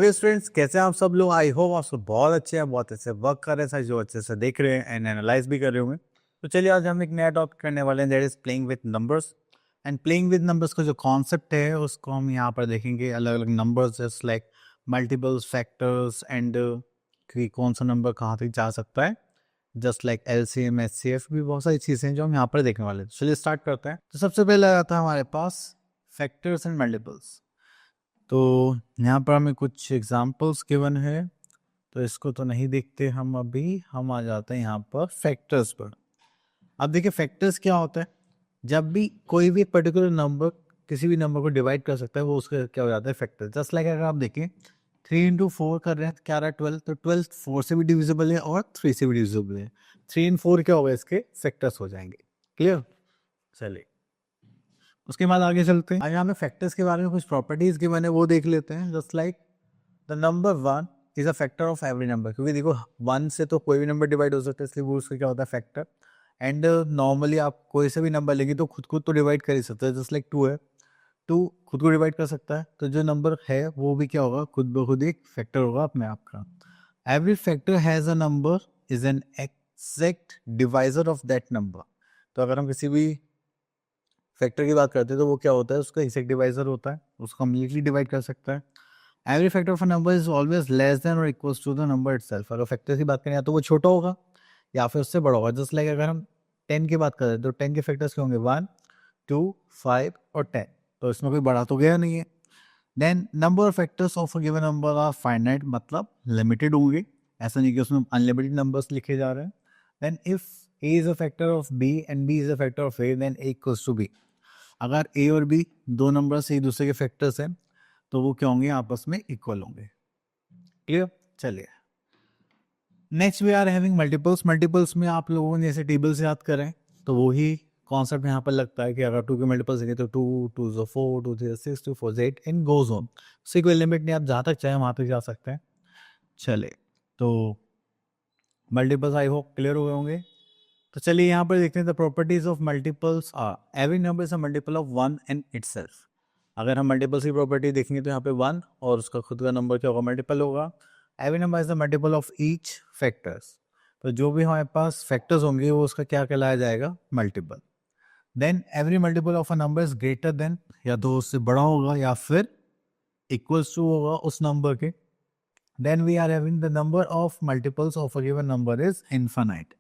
Dear students, कैसे हैं आप सब लोग। आई होप आप सब बहुत अच्छे हैं, बहुत अच्छे वर्क कर रहे हैं, जो अच्छे से देख रहे हैं एंड एनालाइज भी कर रहे होंगे। तो चलिए आज हम एक नया टॉपिक करने वाले हैं, that is playing with numbers. And playing with numbers का जो कॉन्सेप्ट है उसको हम यहाँ पर देखेंगे। अलग अलग numbers just like multiples, factors and कि कौन सा नंबर कहाँ तक जा सकता है, जस्ट लाइक एलसीएम, एचसीएफ, भी बहुत सारी चीज़ें हैं जो हम यहाँ पर देखने वाले हैं। चलिए स्टार्ट करते हैं। तो सबसे पहले आता है हमारे पास फैक्टर्स एंड मल्टीपल्स। तो यहाँ पर हमें कुछ एग्जाम्पल्स गिवन है, तो इसको तो नहीं देखते हम अभी, हम आ जाते हैं यहाँ पर फैक्टर्स पर। अब देखिए फैक्टर्स क्या होता है, जब भी कोई भी पर्टिकुलर नंबर किसी भी नंबर को डिवाइड कर सकता है वो उसका क्या हो जाता है, फैक्टर। जस्ट लाइक अगर आप देखें 3 into 4 कर रहे हैं, क्या रहा है 12, तो 12 4 से भी डिविजिबल है और 3 से भी डिविजिबल है। 3 and 4 क्या होगा, इसके फैक्टर्स हो जाएंगे। क्लियर। चलिए उसके बाद आगे चलते हैं। यहाँ पे फैक्टर्स के बारे में कुछ प्रॉपर्टीज की मैंने वो देख लेते हैं। Just like the number 1 is a factor of every number, क्योंकि देखो 1 से तो कोई भी नंबर डिवाइड हो सकता है, इसलिए वो उसका क्या होता है, फैक्टर। एंड नॉर्मली आप कोई से भी नंबर लेंगे तो खुद तो डिवाइड कर ही सकते हैं। जस्ट लाइक 2 है, 2 खुद को डिवाइड कर सकता है, तो जो नंबर है वो भी क्या होगा, खुद ब खुद एक फैक्टर होगा अपने आप का। Every factor has a number is an exact divisor of that number. तो अगर हम किसी भी फैक्टर की बात करते हैं तो वो क्या होता है, उसका एग्जैक्ट डिवाइजर होता है, उसको हम इजीली डिवाइड कर सकता है। Every factor of a number is always less than और equals to the number itself. अगर फैक्टर की बात करें या तो वो छोटा होगा या फिर उससे बड़ा होगा। जस्ट लाइक अगर हम 10 की बात करें तो 10 के फैक्टर्स क्या होंगे, 1, 2, 5 और 10, तो इसमें कोई बड़ा तो गया नहीं है। Then number of factors of a given number are finite, मतलब लिमिटेड होंगे, ऐसा नहीं कि उसमें अनलिमिटेड नंबर्स लिखे जा रहे हैं। Then if a is a factor of b and b is a factor of a, then a equals to b। अगर a और b दो नंबर से एक दूसरे के फैक्टर्स हैं तो वो क्या होंगे, आपस में इक्वल होंगे। क्लियर। चलिए next we are having multiples. Multiples में आप लोगों ने जैसे टेबल से याद करें तो वही कॉन्सेप्ट यहाँ पर लगता है कि अगर 2 के मल्टीपल्स देंगे तो 2 2 जो 4, 2 3 6, 2 4 8 एंड गोज ऑन। उससे कोई लिमिट नहीं, आप जहाँ तक चाहें वहाँ तक जा सकते हैं। चले तो मल्टीपल्स आई होप क्लियर हो गए होंगे। तो चलिए यहाँ पर देखते हैं the properties of multiples are every number is a multiple of 1 and itself. अगर हम मल्टीपल्स की प्रॉपर्टी देखेंगे तो यहाँ पे 1 और उसका खुद का नंबर क्या होगा, मल्टीपल होगा। Every number is the multiple of each factors. तो जो भी हमारे पास फैक्टर्स होंगे वो उसका क्या कहलाया जाएगा, multiple. Then every multiple of a number is greater than, या तो उससे बड़ा होगा या फिर इक्वल्स टू होगा उस नंबर के। Then we are having the number of multiples of a given number is infinite.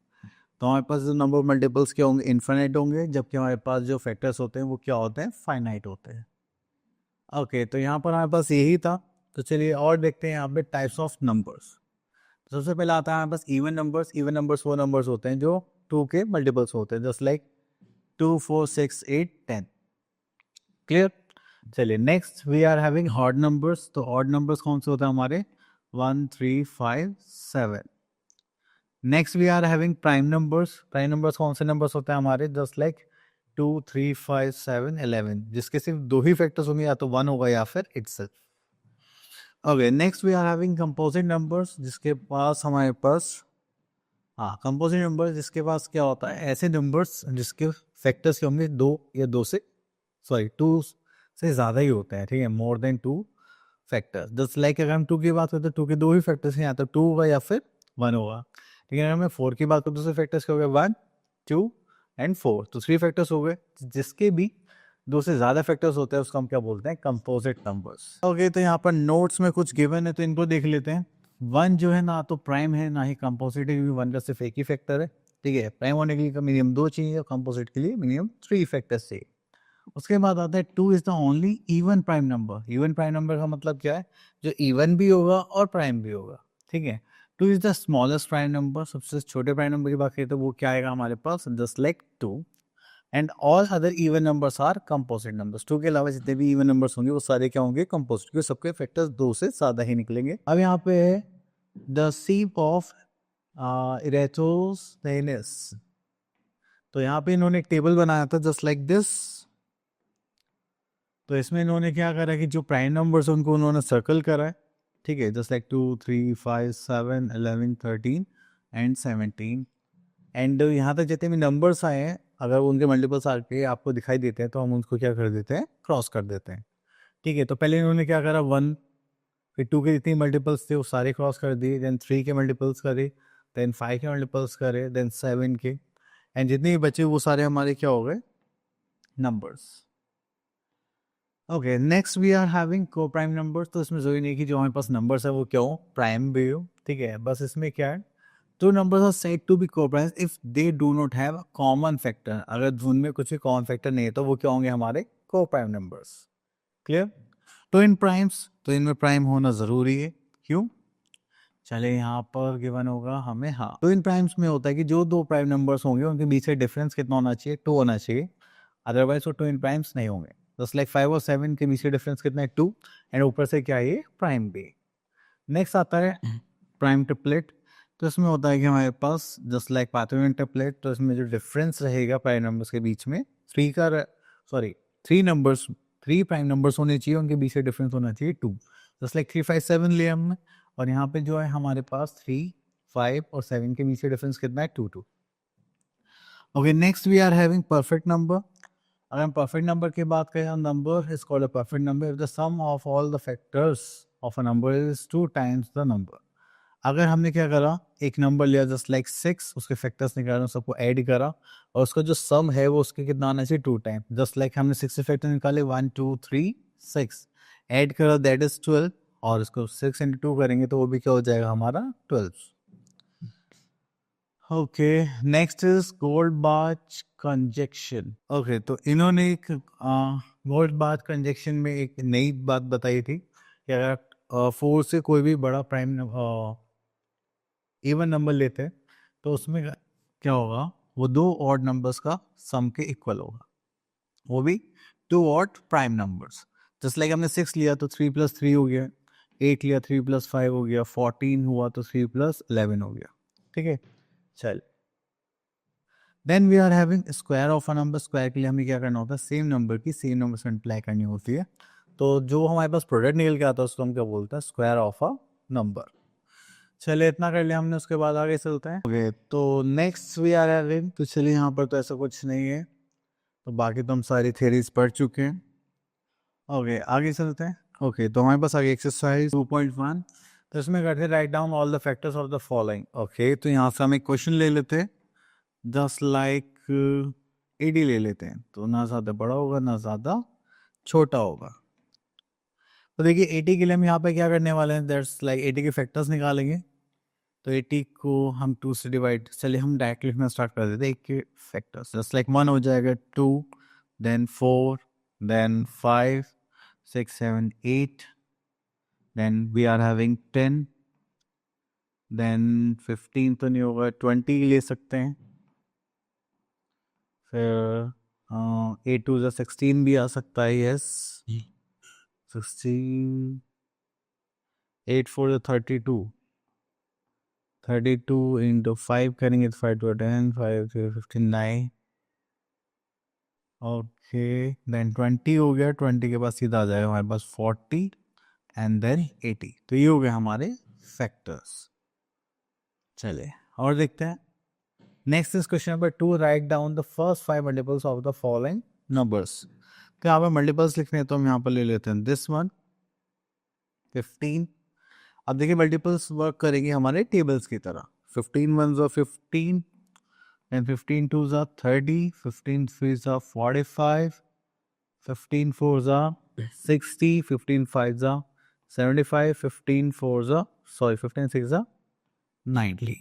तो हमारे पास जो नंबर ऑफ मल्टीपल्स क्या होंगे, इनफाइनाइट होंगे, जबकि हमारे पास जो फैक्टर्स होते हैं वो क्या होते हैं, फाइनाइट होते हैं। ओके तो यहाँ पर हमारे पास यही था। तो चलिए और देखते हैं यहाँ पे टाइप्स ऑफ नंबर्स। सबसे पहले आता है हमारे पास इवन नंबर्स। इवन नंबर्स वो नंबर्स होते हैं जो 2 के मल्टीपल्स होते हैं, जस्ट लाइक 2 4 6 8 10। क्लियर। चलिए next we are having odd numbers. तो ऑड नंबर्स कौन से होते हैं हमारे, 1 3 5 7। Next we are having prime numbers. Prime numbers कौन से नंबर्स होते हैं हमारे, जस्ट लाइक 2 3 5 7 11, जिसके सिर्फ दो ही फैक्टर्स होंगे, या तो 1 होगा या फिर itself. Okay next we are having composite numbers, जिसके पास हमारे पास कंपोजिट नंबर्स जिसके पास क्या होता है, ऐसे नंबर्स जिसके फैक्टर्स के होंगे 2 या 2 से 2 से ज़्यादा ही होते हैं, ठीक है, more than 2 factors. Just like अगर हम 2 की बात करते हैं 2 के दो ही फैक्टर्स हैं, या तो 2 होगा या फिर 1 होगा। ठीक है, अगर मैं 4 की बात करूँ तो दूसरे फैक्टर्स क्या हो गए, 1 2 एंड 4, तो 3 फैक्टर्स हो गए। जिसके भी 2 से ज़्यादा फैक्टर्स होते हैं उसको हम क्या बोलते हैं, कंपोजिट नंबर्स। ओके तो यहाँ पर नोट्स में कुछ गिवन है तो इनको देख लेते हैं। 1 जो है ना तो प्राइम है ना ही कंपोजिट है, क्योंकि 1 का सिर्फ एक ही फैक्टर है। ठीक है, प्राइम होने के लिए मिनिमम 2 चाहिए और कंपोजिट के लिए मिनिमम 3 फैक्टर्स चाहिए। उसके बाद आता है 2 is the only even prime number. Even prime number का मतलब क्या है, जो इवन भी होगा और प्राइम भी होगा। ठीक है, 2 is the smallest prime number. सबसे छोटे प्राइम नंबर की बात करें तो वो क्या आएगा हमारे पास, just like 2। And all other even numbers are composite numbers. 2 के अलावा जितने भी इवन नंबर्स होंगे वो सारे क्या होंगे, कंपोजिट, क्योंकि सबके फैक्टर्स 2 से ज़्यादा ही निकलेंगे। अब यहाँ पे है द सीप ऑफ इरेथोस्थेनेस। तो यहाँ पे इन्होंने एक टेबल बनाया था जस्ट लाइक दिस। तो इसमें इन्होंने क्या करा है कि जो प्राइम नंबर्स उनको उन्होंने सर्कल करा है। ठीक है, जस्ट लाइक 2 3 5 7 11 13 एंड 17। एंड यहाँ तक जितने भी नंबर्स आए हैं अगर उनके मल्टीपल्स आके आपको दिखाई देते हैं तो हम उनको क्या कर देते हैं, क्रॉस कर देते हैं। ठीक है, तो पहले इन्होंने क्या करा, 1 फिर 2 के जितनी मल्टीपल्स थे वो सारे क्रॉस कर दिए, देन 3 के मल्टीपल्स करे, देन 5 के मल्टीपल्स करे, देन 7 के, एंड जितने भी बचे वो सारे हमारे क्या हो गए, numbers. Okay, next we are having coprime numbers. तो इसमें जरूरी नहीं कि जो हमारे पास नंबर्स है वो क्या हो, प्राइम भी हो, ठीक है। बस इसमें क्या है, two numbers are said to be co-primes if they do not have a common factor. अगर उनमें कुछ भी कॉमन फैक्टर नहीं है तो वो क्या होंगे, हमारे को-प्राइम नंबर्स। क्लियर। तो इन प्राइम्स, तो इनमें प्राइम होना जरूरी है। क्यों, चले यहाँ पर गिवन होगा हमें, हाँ। तो इन प्राइम्स में होता है कि जो दो प्राइम नंबर्स होंगे उनके बीच से डिफरेंस कितना होना चाहिए, 2 होना चाहिए, अदरवाइज वो टू इन प्राइम्स नहीं होंगे। जस्ट लाइक 5 और 7 के बीच से डिफरेंस कितना है, 2, एंड ऊपर से क्या है, ये प्राइम भी। नेक्स्ट आता है प्राइम ट्रिपलेट। तो इसमें होता है कि हमारे पास जस्ट लाइक पाइथागोरन ट्रिपलेट, तो इसमें जो डिफरेंस रहेगा प्राइम नंबर्स के बीच में, 3 नंबर्स, 3 प्राइम नंबर्स होने चाहिए, उनके बीच से डिफरेंस होना चाहिए 2। जस्ट लाइक 3, 5, 7 लिया हमने, और यहाँ पे जो है हमारे पास 3, 5 और 7 के बीच से डिफरेंस कितना है, 2, 2। Okay, next we are having perfect number. अगर हम परफेक्ट नंबर की बात करें, number is called a perfect number if the sum of all the factors of a number is 2 times the number. अगर हमने क्या करा, एक नंबर लिया जस्ट लाइक 6, उसके फैक्टर्स निकाले, सबको ऐड करा, और उसका जो सम है वो उसके कितना आना चाहिए, 2 टाइम। जस्ट लाइक हमने 6 फैक्टर निकाले, 1, 2, 3, 6, ऐड करा, दैट इज 12, और इसको 6 into 2 करेंगे तो वो भी क्या हो जाएगा, हमारा 12। Okay, next is Goldbach conjecture. Okay, तो इन्होंने एक गोल्ड-बाच कंजक्शन में एक नई बात बताई थी कि अगर 4 से कोई भी बड़ा प्राइम इवन नंबर लेते हैं तो उसमें क्या होगा, वो 2 ऑड नंबर्स का सम के इक्वल होगा, वो भी 2 odd prime numbers. Just like हमने 6 लिया तो 3 + 3 हो गया, 8 लिया 3 + 5 हो गया, 14 हुआ तो 3 + 11 हो गया, ठीक है। चल, then we are having square of a number. Square के लिए हमें क्या करना होता है, सेम नंबर की सेम नंबर से मल्टीप्लाई करनी होती है। तो जो हमारे पास प्रोडक्ट निकल के आता है उसको हम क्या बोलते हैं, स्क्वायर ऑफ अ नंबर। चलिए, इतना कर लिया हमने, उसके बाद आगे चलते हैं। ओके, तो नेक्स्ट वी आर हैविंग, तो चलिए यहाँ पर तो ऐसा कुछ नहीं है, तो बाकी तो हम सारी थ्योरीज पढ़ चुके हैं। ओके, आगे चलते हैं। ओके, तो हमारे पास आगे एक्सरसाइज 2.1, तो इसमें करते हैं write down all the factors of the following. Okay, तो यहाँ से हम एक क्वेश्चन ले लेते हैं, जस्ट लाइक एडी ले लेते हैं, तो ना ज़्यादा बड़ा होगा ना ज़्यादा छोटा होगा। तो देखिए 80 के लिए हम यहाँ पे क्या करने वाले हैं, दैट्स लाइक 80 के फैक्टर्स निकालेंगे। तो 80 को हम 2 से डिवाइड, चलिए हम डायरेक्ट लिखना स्टार्ट कर देते हैं, 1 के फैक्टर्स। जस्ट लाइक 1 हो जाएगा 2, then 4, then 5, 6, 7, 8, then we are having 10, then 15 तो नहीं होगा, 20 ले सकते हैं, फिर 8 2 जा 16 भी आ सकता है, यस 16, 8 4 जा 32, 32 इंटू 5 करेंगे तो 5 2 10, 5 3 59, ओके, देन 20 हो गया, 20 के बाद सीधा आ जाएगा हमारे पास 40 एंड देन 80। तो ये हो गए हमारे फैक्टर्स। चलिए और देखते हैं। Next is question number 2, write down the first 5 multiples of the following numbers. तो यहाँ पर मल्टीपल्स लिखने हैं तो हम यहाँ पर ले लेते हैं दिस वन 15। अब देखिए मल्टीपल्स वर्क करेंगे हमारे टेबल्स की तरह, 15 1 ज़ा 15, and 15 2 ज़ा 30, 15 3 ज़ा 45, 15 4 ज़ा 60, 15 5 ज़ा 75, 15 4 ज़ा 15 6 ज़ा 90।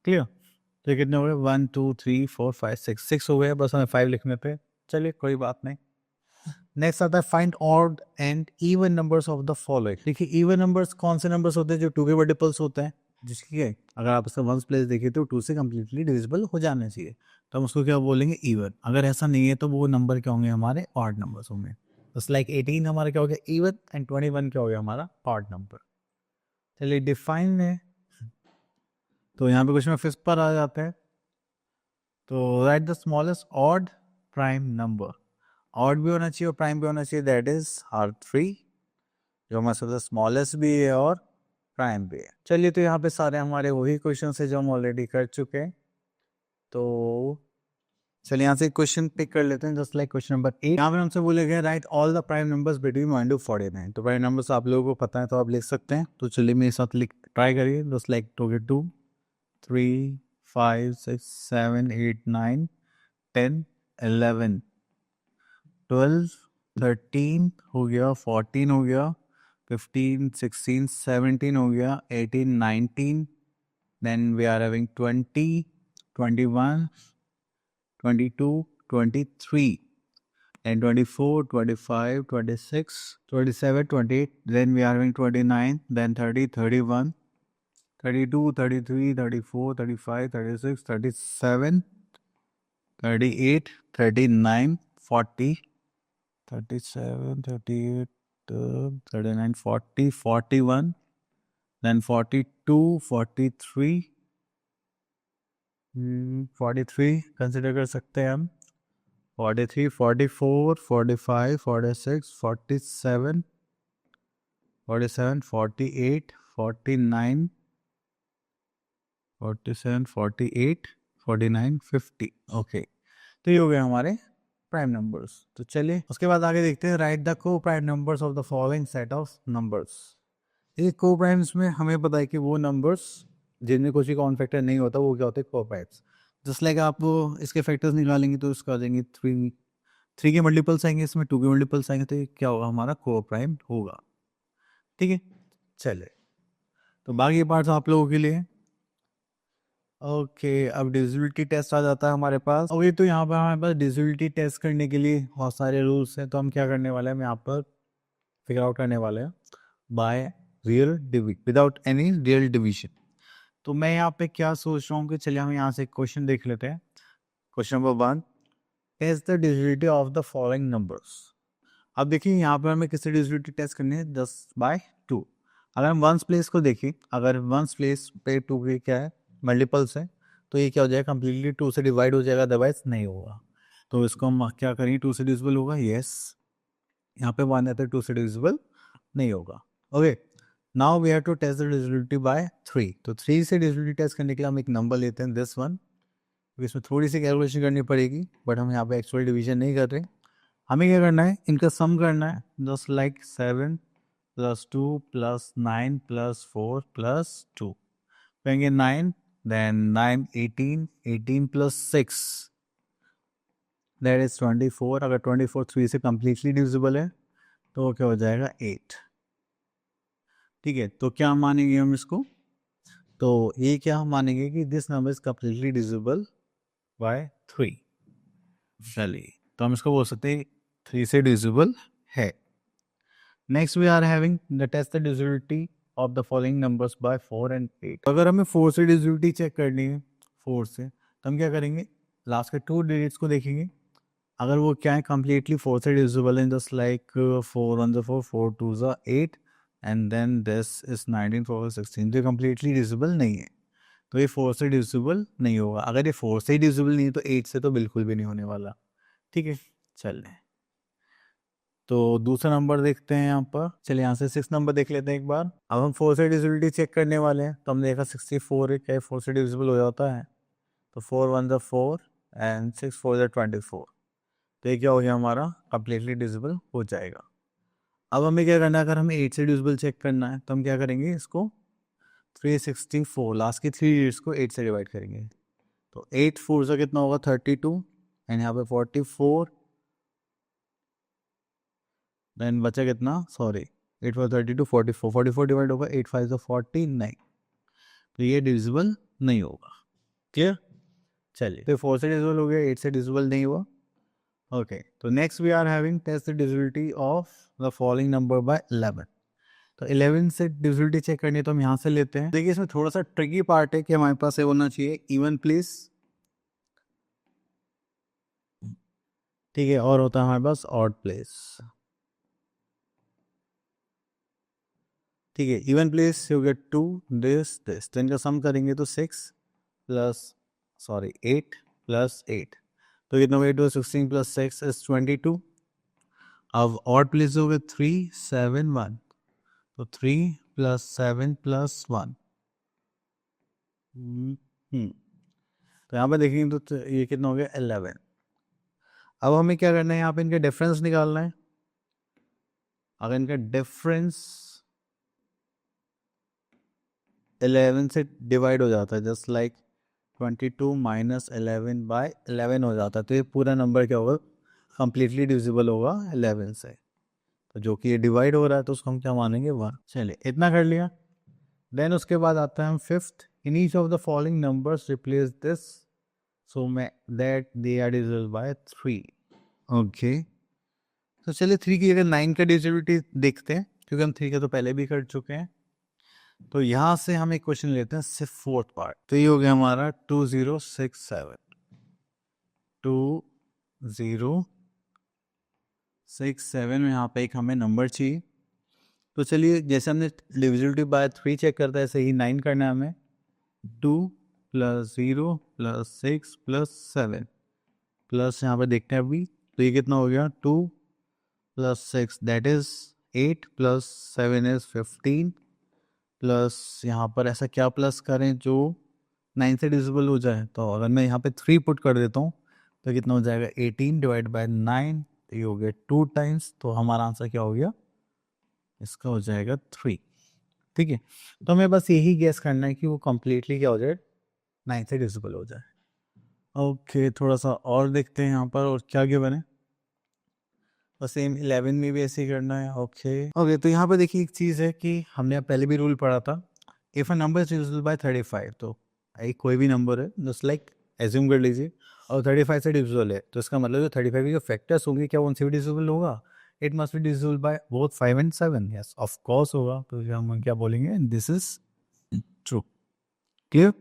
क्लियर। तो ये कितने हो गए, 1 2 3 4 5 6 हो गए, बस हमें 5 लिखने थे। चलिए कोई बात नहीं। नेक्स्ट आता है find odd and even numbers of the following. देखिए इवन नंबर्स कौन से नंबर्स होते हैं, जो 2 के मल्टीपल्स होते हैं, जिसकी है अगर आप इसका वंस प्लेस देखिए तो 2 से कम्प्लीटली डिविजिबल हो जाना चाहिए, तो हम उसको क्या बोलेंगे, इवन। अगर ऐसा नहीं है तो वो नंबर क्या होंगे, हमारे ऑड नंबर्स होंगे। जस्ट लाइक 18 हमारा क्या हो गया, इवन, एंड 21 क्या हो गया, हमारा ऑड नंबर। चलिए डिफाइन है, तो यहाँ पे क्वेश्चन में 5 पर आ जाते हैं। तो right the smallest odd prime number. Odd भी होना चाहिए और प्राइम भी होना चाहिए, दैट इज R3, जो हमारे सबसे स्मॉलेस्ट भी है और प्राइम भी है। चलिए, तो यहाँ पे सारे हमारे वही क्वेश्चन है जो हम ऑलरेडी कर चुके हैं। तो चलिए यहाँ से क्वेश्चन पिक कर लेते हैं, जस्ट लाइक क्वेश्चन नंबर 8। यहाँ पे हमसे बोले गए right all the prime numbers between 1 to 49। तो प्राइम नंबर्स आप लोगों को पता है तो आप लिख सकते हैं। तो चलिए मेरे साथ लिख ट्राई करिए, जस्ट लाइक 2 3 5 6 7 8 9 10 11 12 13 हो गया, 14 हो गया, 15 16 17 हो गया, 18 19, then we are having 20 21 22 23 and 24 25 26 27 28, then we are having 29, then 30 31 32 33 34 35 36 37 38 39 40 37 38 39 40 41, then 42 43 43 consider कर सकते हैं हम, 43 44 45 46 47 47 48 49 47 48 49 50। ओके, तो ये हो गए हमारे प्राइम नंबर्स। तो चलिए उसके बाद आगे देखते हैं, राइट द को prime numbers of the following set of numbers. ये को प्राइम्स में हमें पता है कि वो नंबर्स जिनमें कुछ भी कॉमन फैक्टर नहीं होता वो क्या होते हैं, को प्राइम्स। जस्ट लाइक आप इसके फैक्टर्स निकालेंगे तो इसका आ जाएंगे 3 के मल्टीपल्स आएंगे, इसमें 2 के मल्टीपल्स आएंगे, तो ये क्या होगा, हमारा को प्राइम होगा। ठीक है, चले तो बाकी पार्ट्स आप लोगों के लिए। ओके, अब डिविजिबिलिटी टेस्ट आ जाता है हमारे पास। ओके, तो यहाँ पर हमारे पास डिविजिबिलिटी टेस्ट करने के लिए बहुत सारे रूल्स हैं। तो हम क्या करने वाले हैं, हम यहाँ पर फिगर आउट करने वाले हैं by real division, without any real division. तो मैं यहाँ पे क्या सोच रहा हूँ कि चलिए हम यहाँ से क्वेश्चन देख लेते हैं। Question number 1, test the divisibility of the following numbers. अब देखिए यहाँ पर हमें किससे डिविजिबिलिटी टेस्ट करनी है, 10/2। अगर हम वंस प्लेस को देखें, अगर वंस प्लेस पे 2 के क्या है मल्टीपल्स है, तो ये क्या हो जाएगा, कंप्लीटली 2 से डिवाइड हो जाएगा, अदरवाइज नहीं होगा। तो इसको हम क्या करेंगे, 2 से डिविजिबल होगा, यस। यहाँ पे 1 है तो 2 से डिविजिबल नहीं होगा। Okay, now we have to test the divisibility by 3। तो 3 से डिविजिबिलिटी टेस्ट करने के लिए हम एक नंबर लेते हैं, दिस वन। इसमें थोड़ी सी कैलकुलेशन करनी पड़ेगी, बट हम यहाँ पे एक्चुअल डिवीजन नहीं कर रहे। हमें क्या करना है, इनका सम करना है, जस्ट लाइक 7 + 2 + 9 + 4 + 2 कहेंगे 9, देन 9 18 18 + 6 दैट इज 24। अगर 24 3 से कंप्लीटली डिविजिबल है तो क्या हो जाएगा, 8। ठीक है, तो क्या मानेंगे हम इसको, तो ये क्या हम मानेंगे कि this number is completely divisible by 3। चलिए, तो हम इसको बोल सकते हैं 3 से डिविजिबल है। Next we are having the test the divisibility of the following numbers by 4 and 8। अगर हमें 4 से डिविजिबिलिटी चेक करनी है, 4 से, तो हम क्या करेंगे, लास्ट के 2 डिजिट्स को देखेंगे। अगर वो क्या है, कंप्लीटली 4 से डिविजिबल है, just like 4 1 4 4 2 8 and then this is 19 4 16, तो कंप्लीटली डिविजिबल नहीं है, तो ये 4 से डिविजिबल नहीं होगा। अगर ये 4 से ही डिविजिबल नहीं है तो 8 से तो बिल्कुल भी नहीं होने वाला। ठीक है, चल रहे, तो दूसरा नंबर देखते हैं यहाँ पर। चलिए यहाँ से 6 नंबर देख लेते हैं एक बार। अब हम 4 से डिविजिबिलिटी चेक करने वाले हैं, तो हमने देखा 64 है, क्या 4 से डिविजिबल हो जाता है, तो 4 1 4 एंड 6 4 24, तो ये क्या हो गया, हमारा कंप्लीटली डिविजिबल हो जाएगा। अब हमें क्या करना है, अगर हमें 8 से डिविजिबल चेक करना है तो हम क्या करेंगे, इसको 364 लास्ट की 3 डिजिट्स को 8 से डिवाइड करेंगे, तो 8 4 से कितना होगा, 32 एंड यहाँ पे 44, देन बचा कितना, सॉरी 8 4 32 44, 44 डिवाइड होगा 8 5 49, तो ये डिविजिबल नहीं होगा। क्लियर, चलिए, तो 4 से डिविजिबल हो गया, 8 से डिविजिबल नहीं हुआ। ओके, तो next we are having test the divisibility of the following number by 11। तो 11 से डिविजिबिलिटी चेक करनी है तो हम यहाँ से लेते हैं। देखिए इसमें थोड़ा सा ट्रिकी पार्ट है कि हमारे पास ये होना चाहिए इवन प्लेस, ठीक है, और होता है हमारे पास ऑड प्लेस। ठीक है, even place you get 2 this this, तो इनका सम करेंगे तो 6 प्लस 8 + 8, तो कितना हो गया, 16 + 6 इज 22। अब ऑड प्लेस हो गया 3 7 1, तो 3 + 7 + 1, तो यहाँ पे देखेंगे तो ये कितना हो गया, 11। अब हमें क्या करना है, यहाँ पे इनका डिफरेंस निकालना है। अगर इनका डिफरेंस 11 से डिवाइड हो जाता है, जस्ट लाइक 22 माइनस 11/11 हो जाता है, तो ये पूरा नंबर क्या होगा, कंप्लीटली डिविजिबल होगा 11 से। तो जो कि ये डिवाइड हो रहा है तो उसको हम क्या मानेंगे, 1। चलिए इतना कर लिया। देन उसके बाद आता है हम fifth, in each of the following numbers replace this so मैं that they are divisible by 3। Okay, तो चलिए 3 की जगह 9 का डिविजिबिलिटी देखते हैं, क्योंकि हम 3 का तो पहले भी कर चुके हैं। तो यहाँ से हम एक क्वेश्चन लेते हैं सिर्फ फोर्थ पार्ट। तो ये हो गया हमारा 2067 2067 में यहाँ पे एक हमें नंबर चाहिए। तो चलिए जैसे हमने डिविजिबिलिटी बाय 3 चेक करता है, ऐसे ही 9 करना है हमें। 2 + 0 + 6 + 7 प्लस यहाँ पे देखते हैं अभी, तो ये कितना हो गया, 2 + 6 दैट इज 8 + 7 इज 15 प्लस यहाँ पर ऐसा क्या प्लस करें जो 9 से डिविजिबल हो जाए। तो अगर मैं यहाँ पे 3 पुट कर देता हूँ तो कितना हो जाएगा, 18 डिवाइड बाय 9, तो ये हो गया 2 टाइम्स। तो हमारा आंसर क्या हो गया, इसका हो जाएगा 3। ठीक है, तो हमें बस यही गेस करना है कि वो कंप्लीटली क्या हो जाए, 9 से डिविजिबल हो जाए। ओके, थोड़ा सा और देखते हैं यहाँ पर और क्या गिवन है। और सेम 11 में भी ऐसे ही करना है। ओके, तो यहाँ पे देखिए एक चीज़ है कि हमने पहले भी रूल पढ़ा था, if a number is divisible by 35, तो एक कोई भी नंबर है जस्ट लाइक एज्यूम कर लीजिए और 35 से डिविजिबल है, तो इसका मतलब जो 35 के जो फैक्टर्स होंगे क्या उनसे भी डिविजिबल होगा, it must be divisible by both 5 and 7। Yes of course होगा, तो हम क्या बोलेंगे, दिस इज ट्रू। क्लियर।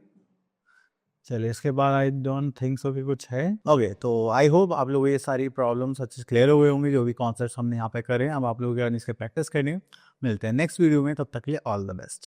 चलिए इसके बाद आई डोंट थिंक सो कि कुछ है। ओके, तो आई होप आप लोग ये सारी प्रॉब्लम्स अच्छे से क्लियर हो गए होंगे, जो भी कॉन्सेप्ट्स हमने यहाँ पे करे। अब आप लोग इसके प्रैक्टिस करनी है। मिलते हैं नेक्स्ट वीडियो में, तब तक के लिए ऑल द बेस्ट।